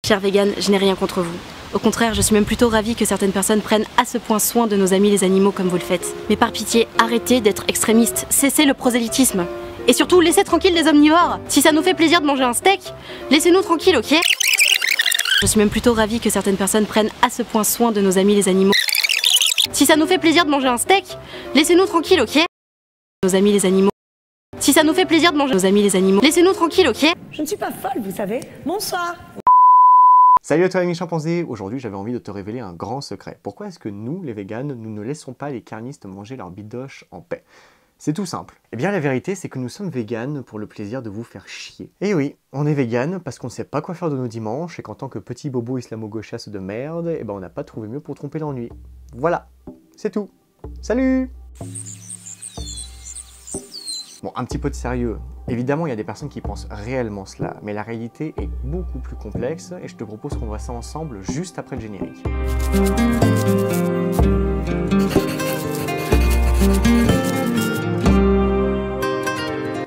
Chers véganes, je n'ai rien contre vous. Au contraire, je suis même plutôt ravie que certaines personnes prennent à ce point soin de nos amis les animaux comme vous le faites. Mais par pitié, arrêtez d'être extrémistes, cessez le prosélytisme. Et surtout, laissez tranquille les omnivores. Si ça nous fait plaisir de manger un steak, laissez-nous tranquilles, ok? Je suis même plutôt ravie que certaines personnes prennent à ce point soin de nos amis les animaux. Si ça nous fait plaisir de manger un steak, laissez-nous tranquilles, ok? Nos amis les animaux. Si ça nous fait plaisir de manger nos amis les animaux, laissez-nous tranquilles, ok? Je ne suis pas folle, vous savez. Bonsoir. Salut à toi ami chimpanzé, aujourd'hui j'avais envie de te révéler un grand secret. Pourquoi est-ce que nous, les véganes, nous ne laissons pas les carnistes manger leur bidoche en paix? C'est tout simple. Eh bien la vérité c'est que nous sommes véganes pour le plaisir de vous faire chier. Et oui, on est véganes parce qu'on ne sait pas quoi faire de nos dimanches et qu'en tant que petit bobo islamo-gauchasse de merde, eh ben on n'a pas trouvé mieux pour tromper l'ennui. Voilà, c'est tout. Salut! Bon, un petit peu de sérieux. Évidemment, il y a des personnes qui pensent réellement cela, mais la réalité est beaucoup plus complexe et je te propose qu'on voit ça ensemble juste après le générique.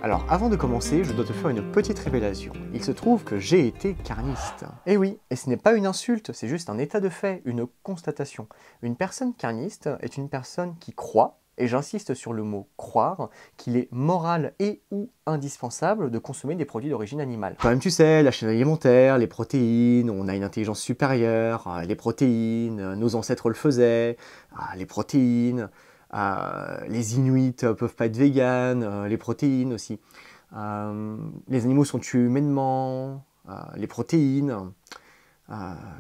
Alors, avant de commencer, je dois te faire une petite révélation. Il se trouve que j'ai été carniste. Et oui, et ce n'est pas une insulte, c'est juste un état de fait, une constatation. Une personne carniste est une personne qui croit, et j'insiste sur le mot croire, qu'il est moral et ou indispensable de consommer des produits d'origine animale. Quand même tu sais, la chaîne alimentaire, les protéines, on a une intelligence supérieure, les protéines, nos ancêtres le faisaient, les protéines, les Inuits peuvent pas être véganes, les protéines aussi. Les animaux sont tués humainement, les protéines.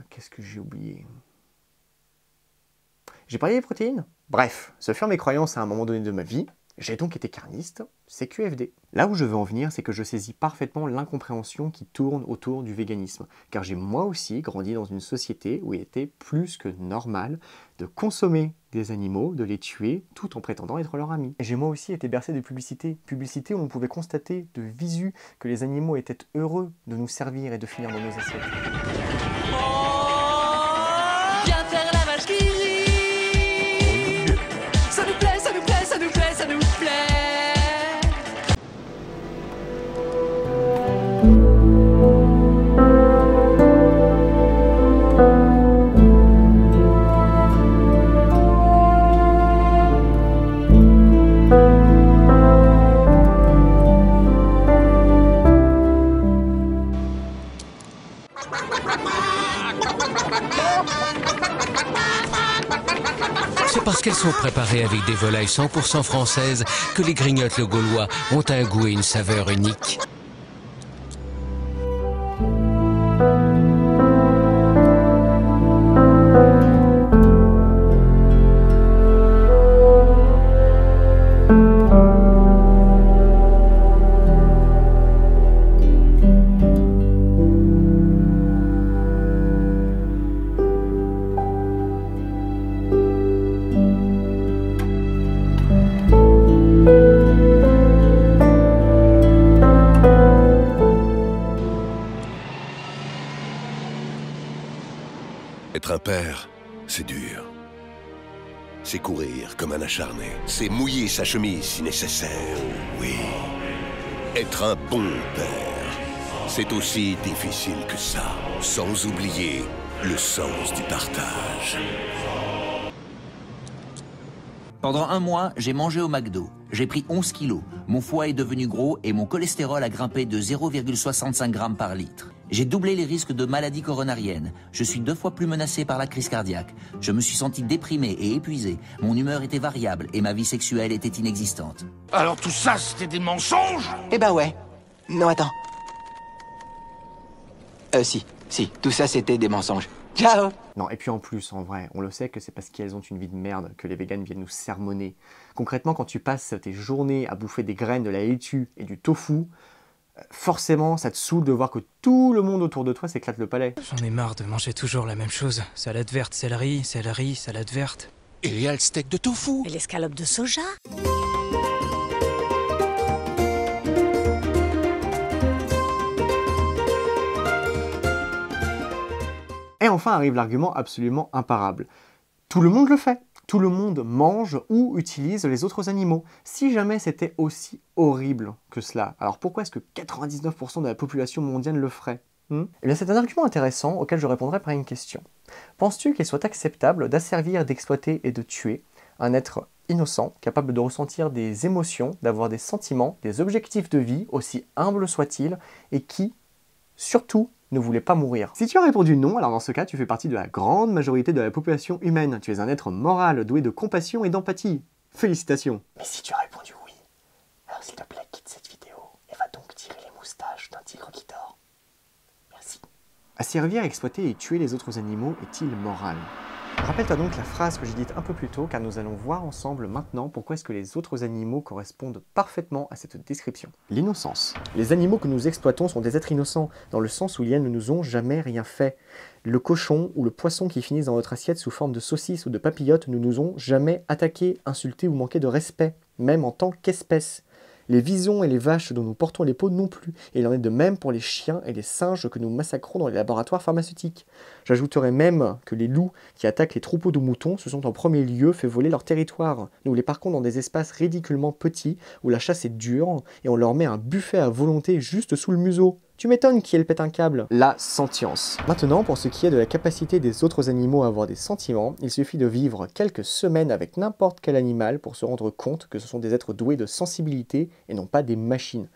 Qu'est-ce que j'ai oublié? J'ai parlé des protéines? Bref, ce furent mes croyances à un moment donné de ma vie, j'ai donc été carniste, c'est QFD. Là où je veux en venir, c'est que je saisis parfaitement l'incompréhension qui tourne autour du véganisme, car j'ai moi aussi grandi dans une société où il était plus que normal de consommer des animaux, de les tuer, tout en prétendant être leur ami. Et j'ai moi aussi été bercé de publicités où on pouvait constater de visu que les animaux étaient heureux de nous servir et de finir dans nos assiettes. C'est parce qu'elles sont préparées avec des volailles 100% françaises que les grignottes le gaulois ont un goût et une saveur unique. Être un père, c'est dur. C'est courir comme un acharné. C'est mouiller sa chemise si nécessaire. Oui. Être un bon père, c'est aussi difficile que ça. Sans oublier le sens du partage. Pendant un mois, j'ai mangé au McDo. J'ai pris 11 kilos. Mon foie est devenu gros et mon cholestérol a grimpé de 0,65 g par litre. J'ai doublé les risques de maladies coronariennes. Je suis 2 fois plus menacé par la crise cardiaque. Je me suis senti déprimé et épuisé. Mon humeur était variable et ma vie sexuelle était inexistante. Alors tout ça, c'était des mensonges? Eh ben ouais. Non, attends. Si, tout ça c'était des mensonges. Ciao! Non, et puis en plus, en vrai, on le sait que c'est parce qu'elles ont une vie de merde que les véganes viennent nous sermonner. Concrètement, quand tu passes tes journées à bouffer des graines, de la laitue et du tofu, forcément, ça te saoule de voir que tout le monde autour de toi s'éclate le palais. J'en ai marre de manger toujours la même chose. Salade verte, céleri, céleri, salade verte. Et il y a le steak de tofu. Et l'escalope de soja? Et enfin arrive l'argument absolument imparable. Tout le monde le fait. Tout le monde mange ou utilise les autres animaux. Si jamais c'était aussi horrible que cela, alors pourquoi est-ce que 99% de la population mondiale le ferait? Eh bien c'est un argument intéressant auquel je répondrai par une question. Penses-tu qu'il soit acceptable d'asservir, d'exploiter et de tuer un être innocent, capable de ressentir des émotions, d'avoir des sentiments, des objectifs de vie, aussi humbles soient-ils, et qui, surtout, ne voulait pas mourir? Si tu as répondu non, alors dans ce cas, tu fais partie de la grande majorité de la population humaine. Tu es un être moral, doué de compassion et d'empathie. Félicitations! Mais si tu as répondu oui, alors s'il te plaît, quitte cette vidéo et va donc tirer les moustaches d'un tigre qui dort. Merci. Asservir, exploiter et tuer les autres animaux est-il moral? Rappelle-toi donc la phrase que j'ai dite un peu plus tôt, car nous allons voir ensemble maintenant pourquoi est-ce que les autres animaux correspondent parfaitement à cette description. L'innocence. Les animaux que nous exploitons sont des êtres innocents, dans le sens où ils ne nous ont jamais rien fait. Le cochon ou le poisson qui finissent dans notre assiette sous forme de saucisse ou de papillote ne nous ont jamais attaqués, insultés ou manqué de respect, même en tant qu'espèce. Les visons et les vaches dont nous portons les peaux non plus, et il en est de même pour les chiens et les singes que nous massacrons dans les laboratoires pharmaceutiques. J'ajouterais même que les loups qui attaquent les troupeaux de moutons se sont en premier lieu fait voler leur territoire. Nous les parquons dans des espaces ridiculement petits où la chasse est dure et on leur met un buffet à volonté juste sous le museau. Tu m'étonnes qui elle pète un câble. La sentience. Maintenant, pour ce qui est de la capacité des autres animaux à avoir des sentiments, il suffit de vivre quelques semaines avec n'importe quel animal pour se rendre compte que ce sont des êtres doués de sensibilité et non pas des machines.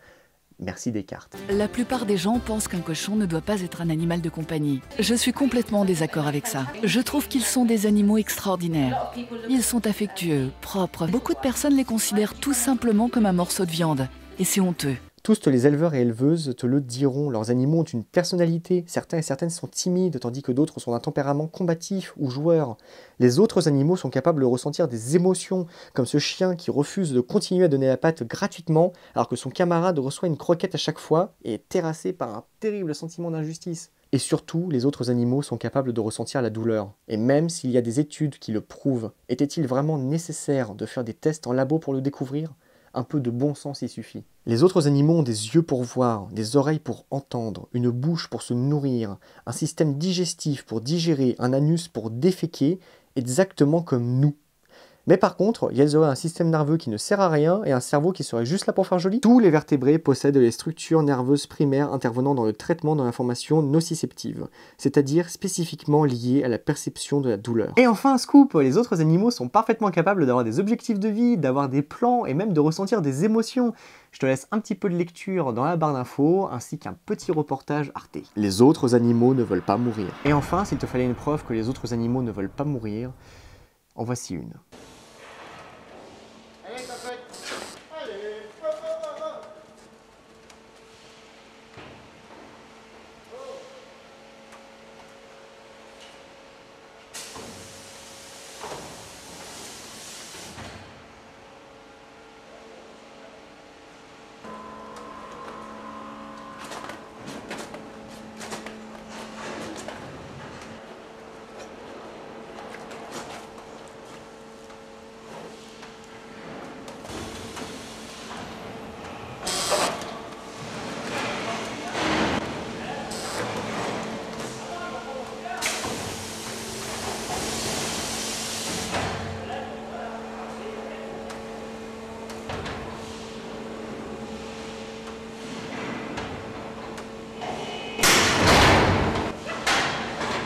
Merci Descartes. La plupart des gens pensent qu'un cochon ne doit pas être un animal de compagnie. Je suis complètement en désaccord avec ça. Je trouve qu'ils sont des animaux extraordinaires. Ils sont affectueux, propres. Beaucoup de personnes les considèrent tout simplement comme un morceau de viande. Et c'est honteux. Tous les éleveurs et éleveuses te le diront, leurs animaux ont une personnalité, certains et certaines sont timides, tandis que d'autres sont d'un tempérament combatif ou joueur. Les autres animaux sont capables de ressentir des émotions, comme ce chien qui refuse de continuer à donner la patte gratuitement, alors que son camarade reçoit une croquette à chaque fois et est terrassé par un terrible sentiment d'injustice. Et surtout, les autres animaux sont capables de ressentir la douleur. Et même s'il y a des études qui le prouvent, était-il vraiment nécessaire de faire des tests en labo pour le découvrir ? Un peu de bon sens y suffit. Les autres animaux ont des yeux pour voir, des oreilles pour entendre, une bouche pour se nourrir, un système digestif pour digérer, un anus pour déféquer, exactement comme nous. Mais par contre, ils auraient un système nerveux qui ne sert à rien et un cerveau qui serait juste là pour faire joli. Tous les vertébrés possèdent les structures nerveuses primaires intervenant dans le traitement de l'information nociceptive, c'est-à-dire spécifiquement liées à la perception de la douleur. Et enfin, scoop, les autres animaux sont parfaitement capables d'avoir des objectifs de vie, d'avoir des plans et même de ressentir des émotions. Je te laisse un petit peu de lecture dans la barre d'infos, ainsi qu'un petit reportage Arte. Les autres animaux ne veulent pas mourir. Et enfin, s'il te fallait une preuve que les autres animaux ne veulent pas mourir, en voici une.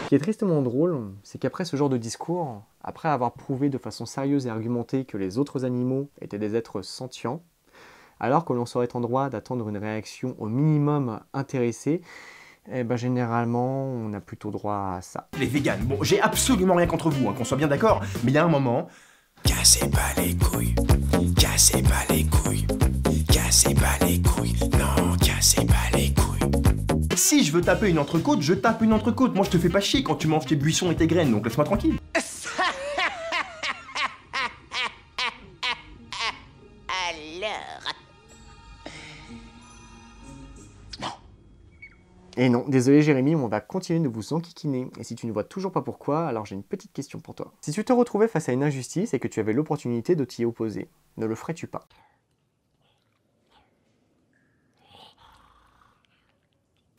Ce qui est tristement drôle, c'est qu'après ce genre de discours, après avoir prouvé de façon sérieuse et argumentée que les autres animaux étaient des êtres sentients, alors que l'on serait en droit d'attendre une réaction au minimum intéressée, eh ben généralement, on a plutôt droit à ça. Les véganes, bon, j'ai absolument rien contre vous, hein, qu'on soit bien d'accord, mais il y a un moment... Cassez pas les couilles, cassez pas les couilles, cassez pas les couilles, non, cassez pas les couilles. Si je veux taper une entrecôte, je tape une entrecôte. Moi, je te fais pas chier quand tu manges tes buissons et tes graines, donc laisse-moi tranquille. Alors... Et non, désolé Jérémy, on va continuer de vous enquiquiner. Et si tu ne vois toujours pas pourquoi, alors j'ai une petite question pour toi. Si tu te retrouvais face à une injustice et que tu avais l'opportunité de t'y opposer, ne le ferais-tu pas ?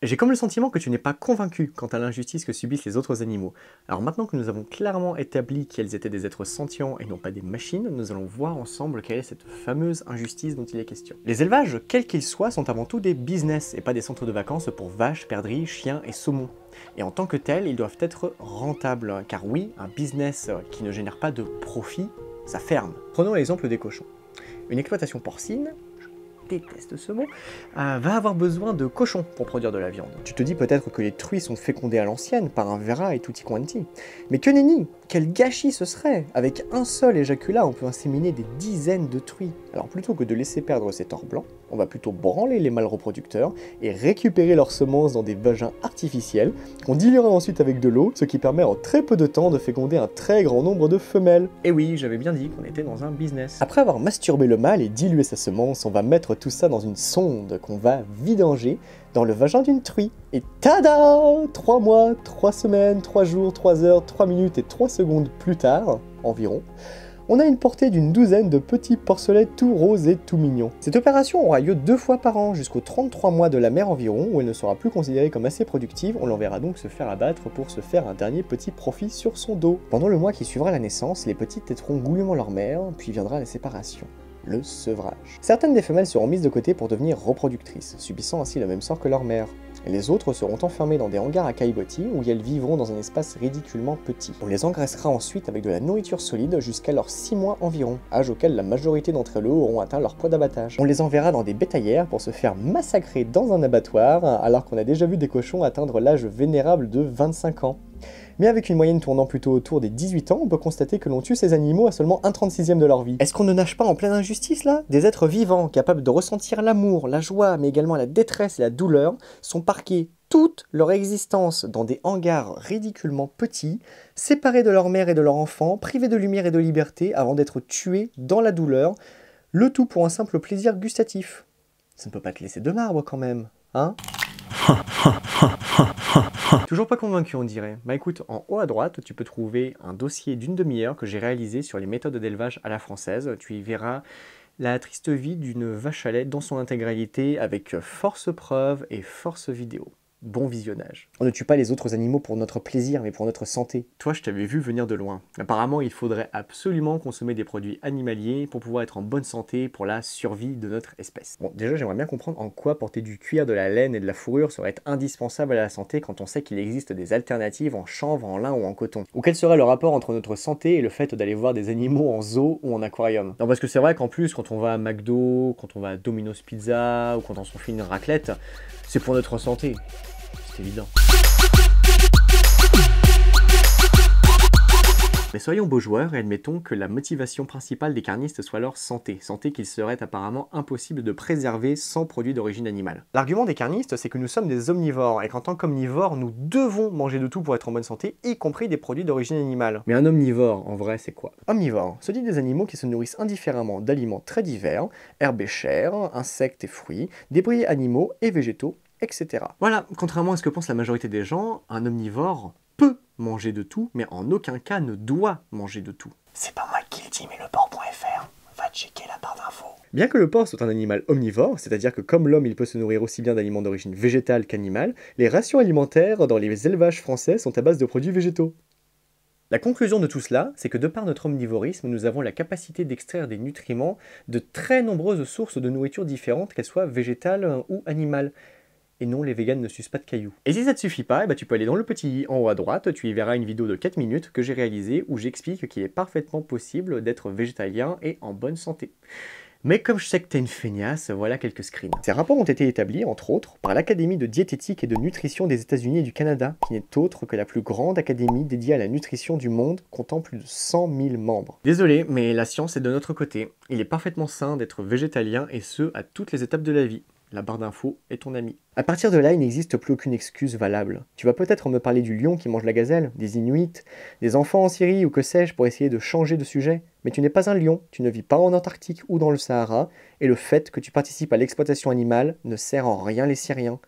J'ai comme le sentiment que tu n'es pas convaincu quant à l'injustice que subissent les autres animaux. Alors maintenant que nous avons clairement établi qu'ils étaient des êtres sentients et non pas des machines, nous allons voir ensemble quelle est cette fameuse injustice dont il est question. Les élevages, quels qu'ils soient, sont avant tout des business et pas des centres de vacances pour vaches, perdrix, chiens et saumons. Et en tant que tels, ils doivent être rentables, car oui, un business qui ne génère pas de profit, ça ferme. Prenons l'exemple des cochons. Une exploitation porcine, je déteste ce mot, va avoir besoin de cochons pour produire de la viande. Tu te dis peut-être que les truies sont fécondées à l'ancienne par un verra et tutti quanti. Mais que nenni, quel gâchis ce serait! Avec un seul éjaculat, on peut inséminer des dizaines de truies. Alors plutôt que de laisser perdre ces torts blancs, on va plutôt branler les mâles reproducteurs et récupérer leurs semences dans des vagins artificiels qu'on diluera ensuite avec de l'eau, ce qui permet en très peu de temps de féconder un très grand nombre de femelles. Et oui, j'avais bien dit qu'on était dans un business. Après avoir masturbé le mâle et dilué sa semence, on va mettre tout ça dans une sonde qu'on va vidanger dans le vagin d'une truie. Et tada! 3 mois, 3 semaines, 3 jours, 3 heures, 3 minutes et 3 secondes plus tard, environ, on a une portée d'une douzaine de petits porcelets tout roses et tout mignons. Cette opération aura lieu 2 fois par an, jusqu'aux 33 mois de la mère environ, où elle ne sera plus considérée comme assez productive, on l'enverra donc se faire abattre pour se faire un dernier petit profit sur son dos. Pendant le mois qui suivra la naissance, les petites téteront goulûment leur mère, puis viendra la séparation. Le sevrage. Certaines des femelles seront mises de côté pour devenir reproductrices, subissant ainsi le même sort que leur mère. Et les autres seront enfermées dans des hangars à caillebotis où elles vivront dans un espace ridiculement petit. On les engraissera ensuite avec de la nourriture solide jusqu'à leurs 6 mois environ, âge auquel la majorité d'entre elles auront atteint leur poids d'abattage. On les enverra dans des bétaillères pour se faire massacrer dans un abattoir, alors qu'on a déjà vu des cochons atteindre l'âge vénérable de 25 ans. Mais avec une moyenne tournant plutôt autour des 18 ans, on peut constater que l'on tue ces animaux à seulement 1/36e de leur vie. Est-ce qu'on ne nage pas en pleine injustice là? Des êtres vivants, capables de ressentir l'amour, la joie, mais également la détresse et la douleur, sont parqués toute leur existence dans des hangars ridiculement petits, séparés de leur mère et de leur enfant, privés de lumière et de liberté avant d'être tués dans la douleur, le tout pour un simple plaisir gustatif. Ça ne peut pas te laisser de marbre quand même, hein? Toujours pas convaincu on dirait. Bah écoute, en haut à droite, tu peux trouver un dossier d'une demi-heure que j'ai réalisé sur les méthodes d'élevage à la française. Tu y verras la triste vie d'une vache à lait dans son intégralité avec force preuve et force vidéo. Bon visionnage. On ne tue pas les autres animaux pour notre plaisir, mais pour notre santé. Toi, je t'avais vu venir de loin. Apparemment, il faudrait absolument consommer des produits animaliers pour pouvoir être en bonne santé pour la survie de notre espèce. Bon, déjà, j'aimerais bien comprendre en quoi porter du cuir, de la laine et de la fourrure serait indispensable à la santé quand on sait qu'il existe des alternatives en chanvre, en lin ou en coton. Ou quel serait le rapport entre notre santé et le fait d'aller voir des animaux en zoo ou en aquarium. Non, parce que c'est vrai qu'en plus, quand on va à McDo, quand on va à Domino's Pizza ou quand on s'en fait une raclette, c'est pour notre santé. C'est évident. Mais soyons beaux joueurs et admettons que la motivation principale des carnistes soit leur santé, santé qu'il serait apparemment impossible de préserver sans produits d'origine animale. L'argument des carnistes, c'est que nous sommes des omnivores et qu'en tant qu'omnivores, nous devons manger de tout pour être en bonne santé, y compris des produits d'origine animale. Mais un omnivore, en vrai, c'est quoi? Omnivore se dit des animaux qui se nourrissent indifféremment d'aliments très divers, herbes et chair, insectes et fruits, débris animaux et végétaux, etc. Voilà, contrairement à ce que pense la majorité des gens, un omnivore peut manger de tout, mais en aucun cas ne doit manger de tout. C'est pas moi qui le dis, mais le porc.fr. Va checker la barre d'infos. Bien que le porc soit un animal omnivore, c'est-à-dire que comme l'homme il peut se nourrir aussi bien d'aliments d'origine végétale qu'animale, les rations alimentaires dans les élevages français sont à base de produits végétaux. La conclusion de tout cela, c'est que de par notre omnivorisme, nous avons la capacité d'extraire des nutriments de très nombreuses sources de nourriture différentes, qu'elles soient végétales ou animales. Et non, les véganes ne sucent pas de cailloux. Et si ça te suffit pas, tu peux aller dans le petit i en haut à droite, tu y verras une vidéo de 4 minutes que j'ai réalisée où j'explique qu'il est parfaitement possible d'être végétalien et en bonne santé. Mais comme je sais que t'es une feignasse, voilà quelques screens. Ces rapports ont été établis, entre autres, par l'Académie de diététique et de nutrition des États-Unis et du Canada, qui n'est autre que la plus grande académie dédiée à la nutrition du monde, comptant plus de 100 000 membres. Désolé, mais la science est de notre côté. Il est parfaitement sain d'être végétalien et ce, à toutes les étapes de la vie. La barre d'infos est ton ami. À partir de là, il n'existe plus aucune excuse valable. Tu vas peut-être me parler du lion qui mange la gazelle, des Inuits, des enfants en Syrie ou que sais-je pour essayer de changer de sujet. Mais tu n'es pas un lion, tu ne vis pas en Antarctique ou dans le Sahara, et le fait que tu participes à l'exploitation animale ne sert en rien les Syriens.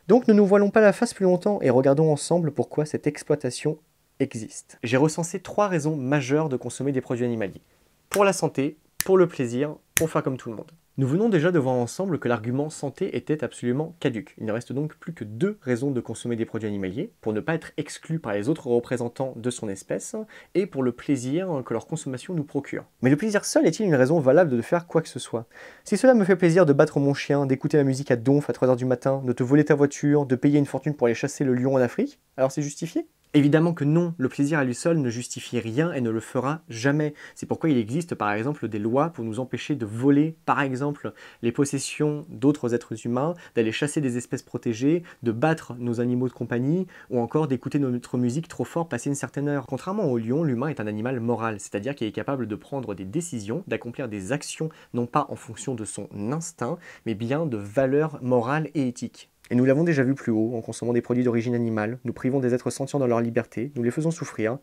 Donc ne nous voilons pas la face plus longtemps et regardons ensemble pourquoi cette exploitation existe. J'ai recensé 3 raisons majeures de consommer des produits animaliers. Pour la santé, pour le plaisir, pour faire comme tout le monde. Nous venons déjà de voir ensemble que l'argument santé était absolument caduque. Il ne reste donc plus que 2 raisons de consommer des produits animaliers, pour ne pas être exclu par les autres représentants de son espèce, et pour le plaisir que leur consommation nous procure. Mais le plaisir seul est-il une raison valable de faire quoi que ce soit? Si cela me fait plaisir de battre mon chien, d'écouter ma musique à donf à 3 h du matin, de te voler ta voiture, de payer une fortune pour aller chasser le lion en Afrique, alors c'est justifié? Évidemment que non, le plaisir à lui seul ne justifie rien et ne le fera jamais. C'est pourquoi il existe par exemple des lois pour nous empêcher de voler, par exemple, les possessions d'autres êtres humains, d'aller chasser des espèces protégées, de battre nos animaux de compagnie, ou encore d'écouter notre musique trop fort passé une certaine heure. Contrairement au lion, l'humain est un animal moral, c'est-à-dire qu'il est capable de prendre des décisions, d'accomplir des actions, non pas en fonction de son instinct, mais bien de valeurs morales et éthiques. Et nous l'avons déjà vu plus haut, en consommant des produits d'origine animale, nous privons des êtres sentients dans leur liberté, nous les faisons souffrir,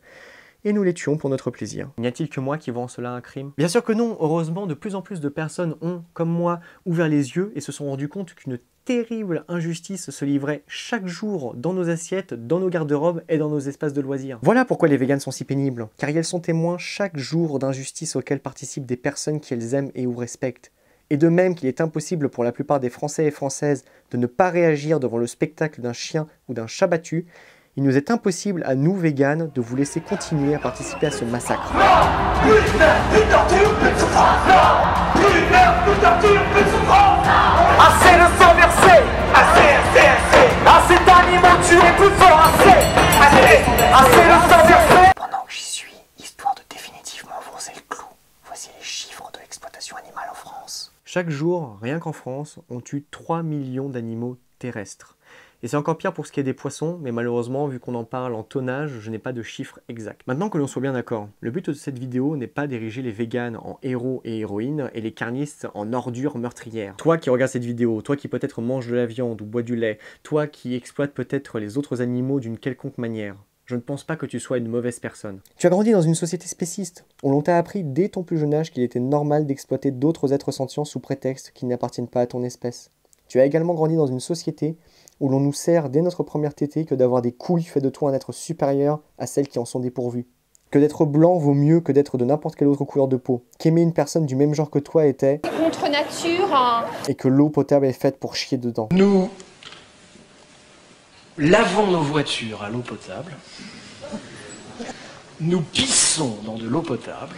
et nous les tuons pour notre plaisir. N'y a-t-il que moi qui vois en cela un crime? Bien sûr que non, heureusement de plus en plus de personnes ont, comme moi, ouvert les yeux et se sont rendus compte qu'une terrible injustice se livrait chaque jour dans nos assiettes, dans nos garde-robes et dans nos espaces de loisirs. Voilà pourquoi les véganes sont si pénibles, car elles sont témoins chaque jour d'injustices auxquelles participent des personnes qu'elles aiment et ou respectent. Et de même qu'il est impossible pour la plupart des Français et Françaises de ne pas réagir devant le spectacle d'un chien ou d'un chat battu, il nous est impossible à nous, véganes, de vous laisser continuer à participer à ce massacre. Assez de sang versé! Assez d'animaux tués plus fort! Assez de sang versé! Pendant que j'y suis, histoire de définitivement enfoncer le clou, voici les chiffres de l'exploitation animale en France. Chaque jour, rien qu'en France, on tue 3 millions d'animaux terrestres. Et c'est encore pire pour ce qui est des poissons, mais malheureusement, vu qu'on en parle en tonnage, je n'ai pas de chiffres exacts. Maintenant que l'on soit bien d'accord, le but de cette vidéo n'est pas d'ériger les véganes en héros et héroïnes et les carnistes en ordures meurtrières. Toi qui regardes cette vidéo, toi qui peut-être mange de la viande ou bois du lait, toi qui exploite peut-être les autres animaux d'une quelconque manière, je ne pense pas que tu sois une mauvaise personne. Tu as grandi dans une société spéciste, où l'on t'a appris dès ton plus jeune âge qu'il était normal d'exploiter d'autres êtres sentients sous prétexte qu'ils n'appartiennent pas à ton espèce. Tu as également grandi dans une société où l'on nous sert dès notre première tétée que d'avoir des couilles fait de toi un être supérieur à celles qui en sont dépourvues. Que d'être blanc vaut mieux que d'être de n'importe quelle autre couleur de peau. Qu'aimer une personne du même genre que toi était contre nature. Et que l'eau potable est faite pour chier dedans. Nous lavons nos voitures à l'eau potable. Nous pissons dans de l'eau potable.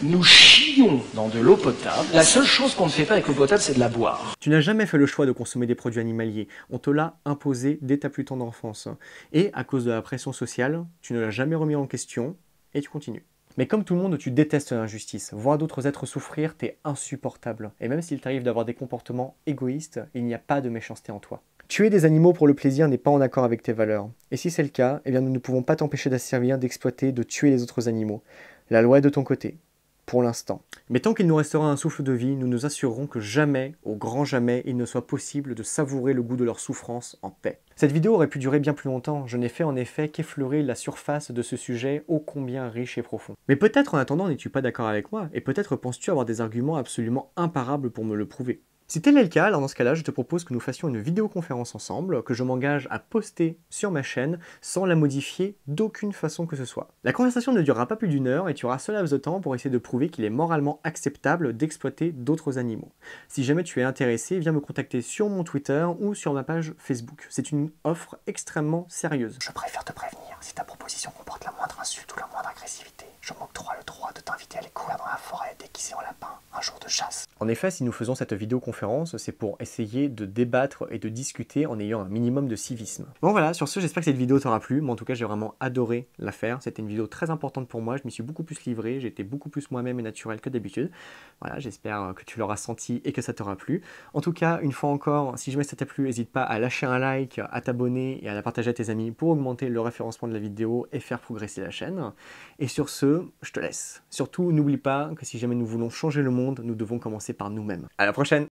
Nous chions dans de l'eau potable. La seule chose qu'on ne fait pas avec l'eau potable, c'est de la boire. Tu n'as jamais fait le choix de consommer des produits animaliers. On te l'a imposé dès ta plus tendre enfance. Et à cause de la pression sociale, tu ne l'as jamais remis en question et tu continues. Mais comme tout le monde, tu détestes l'injustice. Voir d'autres êtres souffrir, t'es insupportable. Et même s'il t'arrive d'avoir des comportements égoïstes, il n'y a pas de méchanceté en toi. Tuer des animaux pour le plaisir n'est pas en accord avec tes valeurs. Et si c'est le cas, eh bien nous ne pouvons pas t'empêcher d'asservir, d'exploiter, de tuer les autres animaux. La loi est de ton côté. Pour l'instant. Mais tant qu'il nous restera un souffle de vie, nous nous assurerons que jamais, au grand jamais, il ne soit possible de savourer le goût de leur souffrance en paix. Cette vidéo aurait pu durer bien plus longtemps, je n'ai fait en effet qu'effleurer la surface de ce sujet ô combien riche et profond. Mais peut-être en attendant n'es-tu pas d'accord avec moi, et peut-être penses-tu avoir des arguments absolument imparables pour me le prouver. Si tel est le cas, alors dans ce cas-là, je te propose que nous fassions une vidéoconférence ensemble, que je m'engage à poster sur ma chaîne sans la modifier d'aucune façon que ce soit. La conversation ne durera pas plus d'1 heure et tu auras ce laps de temps pour essayer de prouver qu'il est moralement acceptable d'exploiter d'autres animaux. Si jamais tu es intéressé, viens me contacter sur mon Twitter ou sur ma page Facebook. C'est une offre extrêmement sérieuse. Je préfère te prévenir, si ta proposition comporte la moindre insulte ou la moindre agressivité, je m'octroie le droit de t'inviter à aller courir dans la forêt déguisé en lapin un jour de chasse. En effet, si nous faisons cette vidéoconférence, c'est pour essayer de débattre et de discuter en ayant un minimum de civisme. Bon voilà, sur ce, j'espère que cette vidéo t'aura plu. Moi en tout cas, j'ai vraiment adoré la faire. C'était une vidéo très importante pour moi. Je m'y suis beaucoup plus livré. J'ai été beaucoup plus moi-même et naturel que d'habitude. Voilà, j'espère que tu l'auras senti et que ça t'aura plu. En tout cas, une fois encore, si jamais ça t'a plu, n'hésite pas à lâcher un like, à t'abonner et à la partager à tes amis pour augmenter le référencement de la vidéo et faire progresser la chaîne. Et sur ce, je te laisse. Surtout, n'oublie pas que si jamais nous voulons changer le monde, nous devons commencer par nous-mêmes. À la prochaine!